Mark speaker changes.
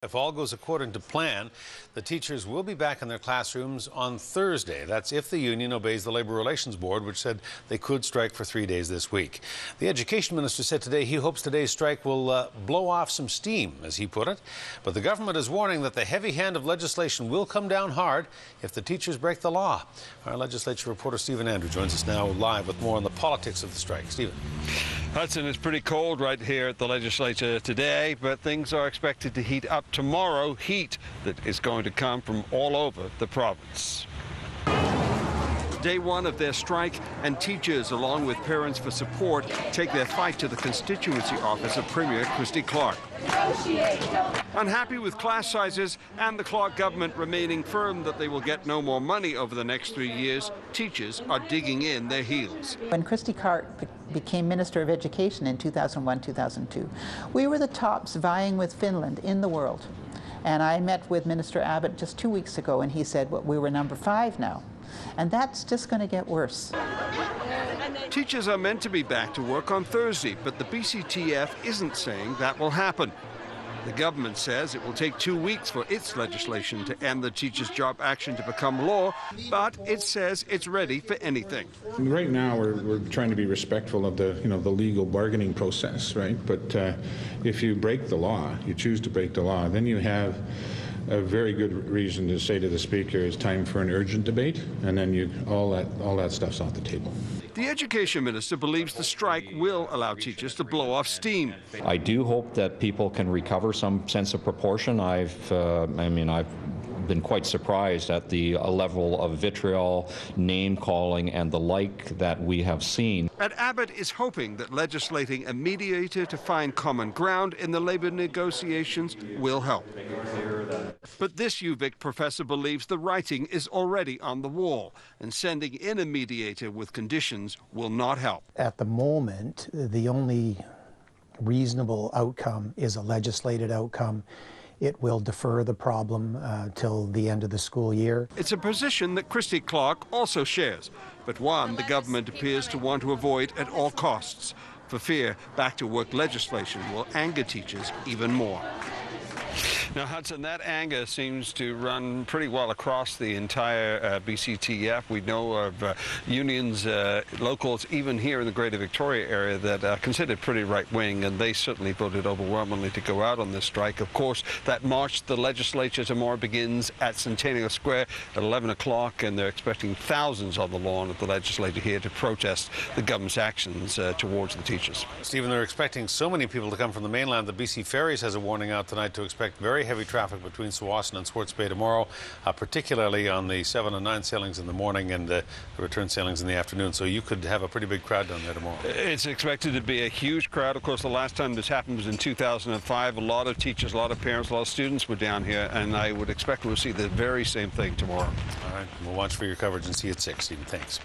Speaker 1: If all goes according to plan, the teachers will be back in their classrooms on Thursday. That's if the union obeys the Labour Relations Board, which said they could strike for 3 days this week. The Education Minister said today he hopes today's strike will blow off some steam, as he put it. But the government is warning that the heavy hand of legislation will come down hard if the teachers break the law. Our legislature reporter Stephen Andrew joins us now live with more on the politics of the strike. Stephen.
Speaker 2: Hudson, it's pretty cold right here at the legislature today, but things are expected to heat up tomorrow, heat that is going to come from all over the province. Day one of their strike, and teachers, along with parents for support, take their fight to the constituency office of Premier Christy Clark. Unhappy with class sizes and the Clark government remaining firm that they will get no more money over the next 3 years, teachers are digging in their heels.
Speaker 3: When Christy Clark became Minister of Education in 2001-2002, we were the tops vying with Finland in the world. And I met with Minister Abbott just 2 weeks ago, and he said, well, we were number 5 now. And that's just going to get worse.
Speaker 2: Teachers are meant to be back to work on Thursday, but the BCTF isn't saying that will happen. The government says it will take 2 weeks for its legislation to end the Teachers' Job Action to become law, but it says it's ready for anything.
Speaker 4: Right now, we're trying to be respectful of the legal bargaining process, right? But if you break the law, you choose to break the law, then you have a very good reason to say to the Speaker, it's time for an urgent debate, and then all that stuff's off the table.
Speaker 2: The Education Minister believes the strike will allow teachers to blow off steam.
Speaker 5: I do hope that people can recover some sense of proportion. I've been quite surprised at the level of vitriol, name-calling, and the like that we have seen.
Speaker 2: And Abbott is hoping that legislating a mediator to find common ground in the Labour negotiations will help. But this UVic professor believes the writing is already on the wall, and sending in a mediator with conditions will not help.
Speaker 6: At the moment, the only reasonable outcome is a legislated outcome. It will defer the problem till the end of the school year.
Speaker 2: It's a position that Christy Clark also shares, but one the government appears to want to avoid at all costs, for fear back-to-work legislation will anger teachers even more. Now, Hudson, that anger seems to run pretty well across the entire BCTF. We know of unions, locals, even here in the Greater Victoria area, that are considered pretty right-wing, and they certainly voted overwhelmingly to go out on this strike. Of course, that march to the legislature tomorrow begins at Centennial Square at 11 o'clock, and they're expecting thousands on the lawn of the legislature here to protest the government's actions towards the teachers.
Speaker 1: Stephen, they're expecting so many people to come from the mainland. The BC Ferries has a warning out tonight to expect very heavy traffic between Tsawwassen and Swartz Bay tomorrow, particularly on the 7 and 9 sailings in the morning and the return sailings in the afternoon. So you could have a pretty big crowd down there tomorrow.
Speaker 2: It's expected to be a huge crowd. Of course, the last time this happened was in 2005. A lot of teachers, a lot of parents, a lot of students were down here, and I would expect we'll see the very same thing tomorrow.
Speaker 1: All right. We'll watch for your coverage and see you at 6, Stephen. Thanks.